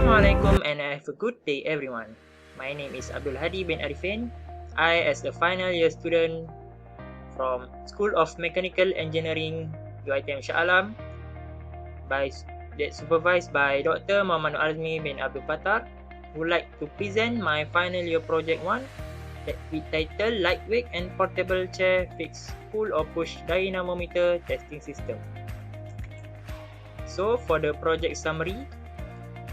Assalamualaikum and have a good day everyone. My name is Abdul Hadi bin Arifin. I as a final year student from School of Mechanical Engineering UiTM Shah Alam supervised by Dr. Muhammad AZMI bin Abdul PATAR would like to present my final year project 1 that we titled Lightweight and Portable Chair Fixed Pull or Push Dynamometer Testing System. So for the project summary,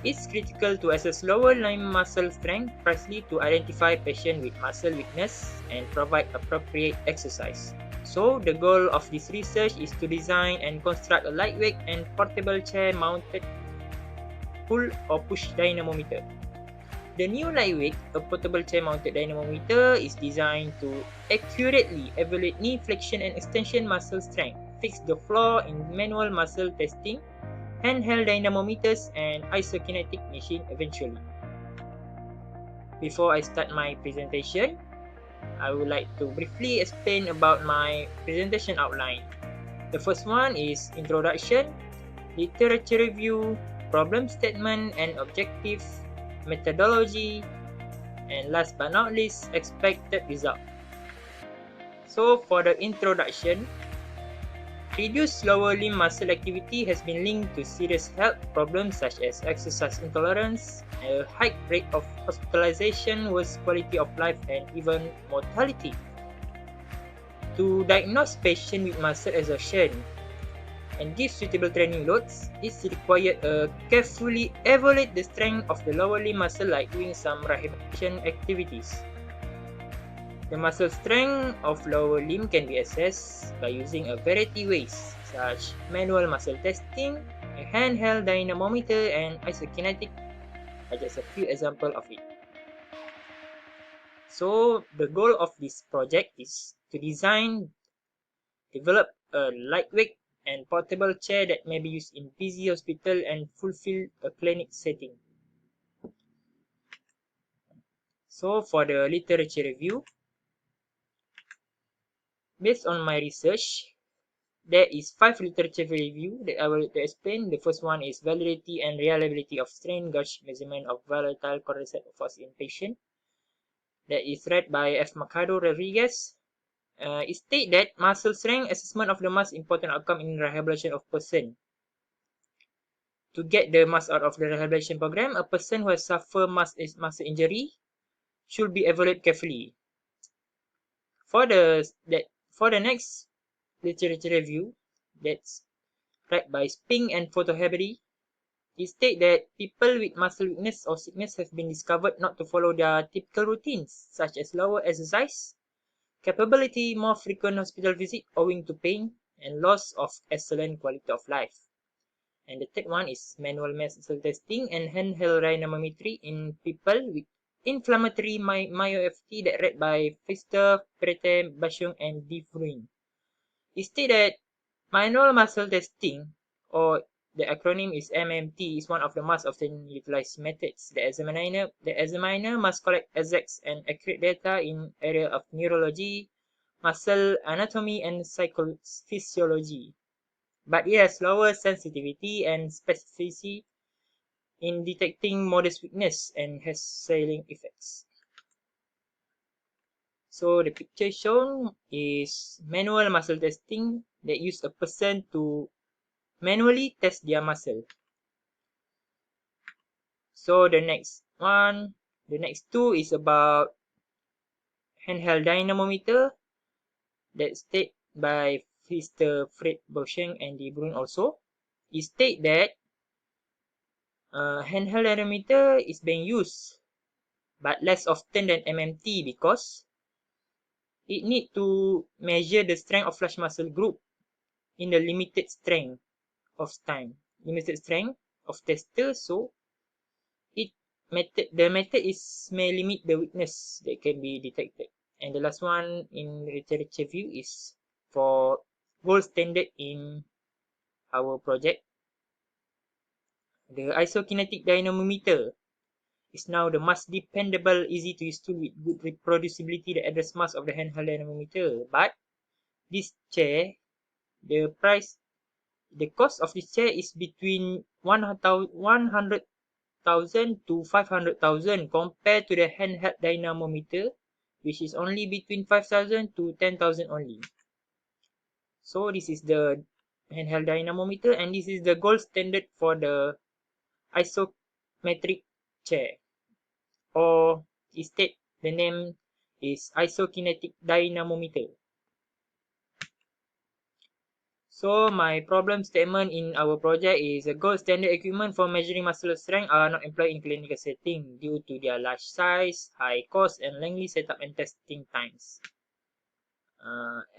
it's critical to assess lower limb muscle strength precisely to identify patients with muscle weakness and provide appropriate exercise. So the goal of this research is to design and construct a lightweight and portable chair-mounted pull or push dynamometer. The new lightweight, a portable chair-mounted dynamometer is designed to accurately evaluate knee flexion and extension muscle strength, fix the flaw in manual muscle testing, handheld dynamometers and isokinetic machine eventually. Before I start my presentation, I would like to briefly explain about my presentation outline. The first one is introduction, literature review, problem statement and objective, methodology, and last but not least, expected result. So for the introduction, reduced lower limb muscle activity has been linked to serious health problems such as exercise intolerance, a high rate of hospitalization, worse quality of life, and even mortality. To diagnose patients with muscle exhaustion and give suitable training loads, it required to carefully evaluate the strength of the lower limb muscle like doing some rehabilitation activities. The muscle strength of lower limb can be assessed by using a variety of ways, such manual muscle testing, a handheld dynamometer, and isokinetic are just a few examples of it. So the goal of this project is to develop a lightweight and portable chair that may be used in busy hospital and fulfill a clinic setting. So for the literature review, based on my research, there is 5 literature review that I will explain. The first one is validity and reliability of strain gauge measurement of volatile quadriceps force in patient. That is read by F. Mercado Rodriguez. It states that muscle strength assessment of the most important outcome in rehabilitation of person. To get the most out of the rehabilitation program, a person who has suffered muscle injury should be evaluated carefully. For the next literature review, that's read by Spink and Photohabady, it states that people with muscle weakness or sickness have been discovered not to follow their typical routines, such as lower exercise capability, more frequent hospital visit owing to pain, and loss of excellent quality of life. And the third one is manual muscle testing and handheld dynamometry in people with inflammatory myopathy that read by Pfister, Prete, Bashung, and De Bruin. It states that manual muscle testing, or the acronym is MMT, is one of the most often utilized methods. The examiner must collect exact and accurate data in area of neurology, muscle anatomy, and physiology, but it has lower sensitivity and specificity in detecting modest weakness and has ceiling effects. So the picture shown is manual muscle testing that use a person to manually test their muscle. So the next two is about handheld dynamometer that stated by Pfister, Fred, Bashung, and De Bruin also. It states that handheld dynamometer is being used but less often than MMT because it need to measure the strength of large muscle group in the limited strength of tester. So the method may limit the weakness that can be detected. And the last one in literature review is for gold standard in our project. The isokinetic dynamometer is now the most dependable, easy to use tool with good reproducibility that address most of the handheld dynamometer. But this chair, the cost of this chair is between $100,000 to 500,000 compared to the handheld dynamometer, which is only between 5,000 to 10,000 only. So this is the handheld dynamometer, and this is the gold standard for the isometric chair, or instead the name is isokinetic dynamometer. So my problem statement in our project is a gold standard equipment for measuring muscle strength are not employed in clinical setting due to their large size, high cost, and lengthy setup and testing times.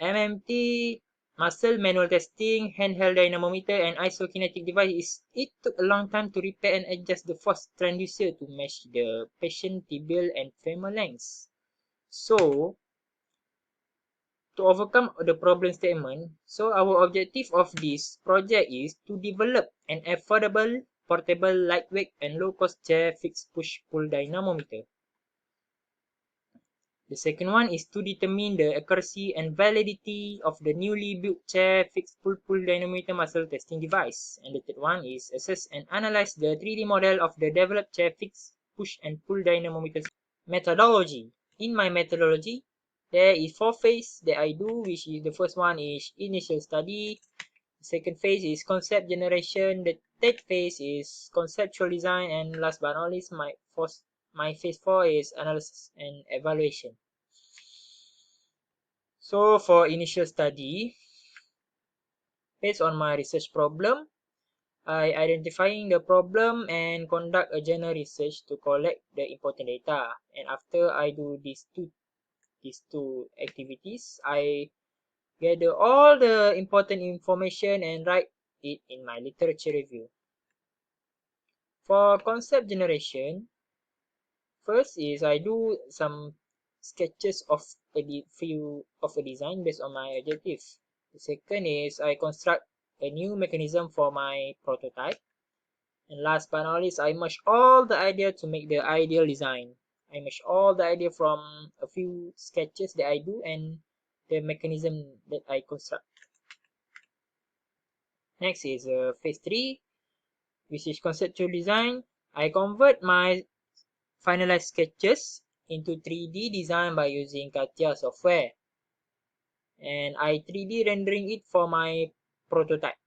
MMT, muscle manual testing, handheld dynamometer, and isokinetic device, it took a long time to repair and adjust the force transducer to match the patient tibial and femur lengths. So, to overcome the problem statement, so our objective of this project is to develop an affordable, portable, lightweight, and low-cost chair fixed push-pull dynamometer. The second one is to determine the accuracy and validity of the newly built chair fixed pull-pull dynamometer muscle testing device. And the third one is assess and analyze the 3D model of the developed chair fixed push and pull dynamometer. Methodology. In my methodology, there is 4 phases that I do, which is the first one is initial study, the second phase is concept generation, the third phase is conceptual design, and last but not least, my phase 4 is analysis and evaluation. So for initial study, based on my research problem, I identifying the problem and conduct a general research to collect the important data. And after I do these two activities, I gather all the important information and write it in my literature review. For concept generation, first is I do some sketches of a design based on my objective. The second is I construct a new mechanism for my prototype. And last but not least, I merge all the idea to make the ideal design. I merge all the idea from a few sketches that I do and the mechanism that I construct. Next is phase 3, which is conceptual design. I convert my finalized sketches into 3D design by using CATIA software. And I 3D rendering it for my prototype.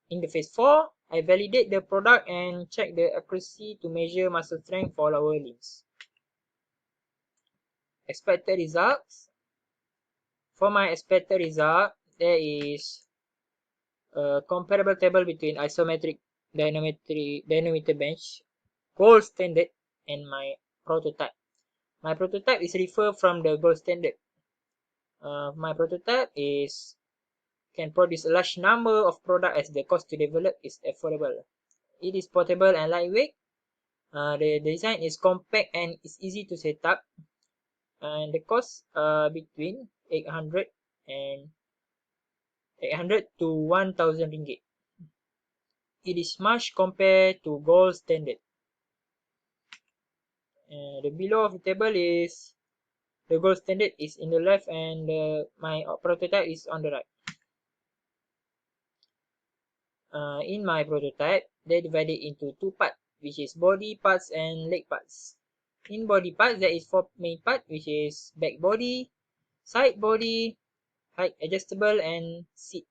In the phase 4, I validate the product and check the accuracy to measure muscle strength for lower limbs. Expected results. For my expected result, there is a comparable table between isometric dynamometer bench, gold standard, and my prototype. My prototype is referred from the gold standard. My prototype can produce a large number of products as the cost to develop is affordable. It is portable and lightweight. The design is compact and is easy to set up. And the cost between 800 to 1,000 ringgit. It is much compared to gold standard. The below of the table is the gold standard is in the left and my prototype is on the right. In my prototype, they divided into 2 parts, which is body parts and leg parts. In body parts, there is 4 main parts, which is back body, side body, height adjustable, and seat.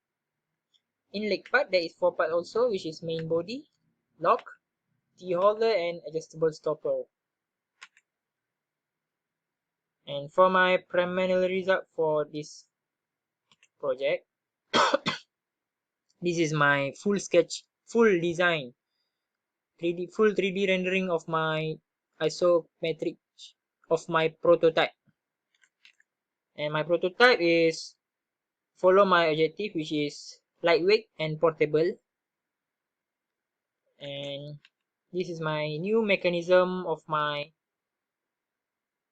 In leg part, there is 4 parts also, which is main body, lock, T holder, and adjustable stopper. And for my preliminary result for this project, this is my full design, full 3D rendering of my isometric of my prototype. And my prototype is follow my objective, which is lightweight and portable. And this is my new mechanism of my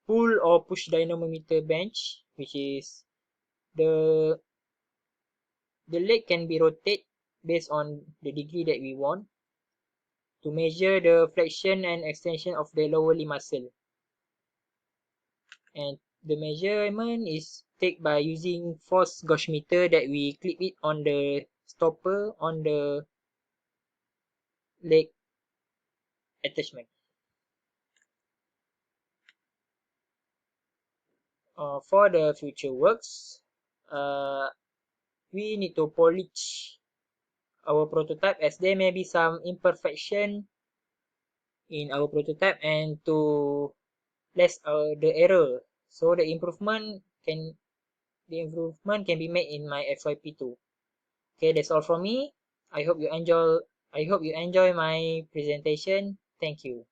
pull or push dynamometer bench, which is the leg can be rotated based on the degree that we want to measure the flexion and extension of the lower limb muscle. And the measurement is taken by using force gauge meter that we clip it on the stopper on the leg attachment. For the future works, we need to polish our prototype as there may be some imperfection in our prototype and to less the error, so the improvement can be made in my FYP2. Okay, that's all from me. I hope you enjoy my presentation. Thank you.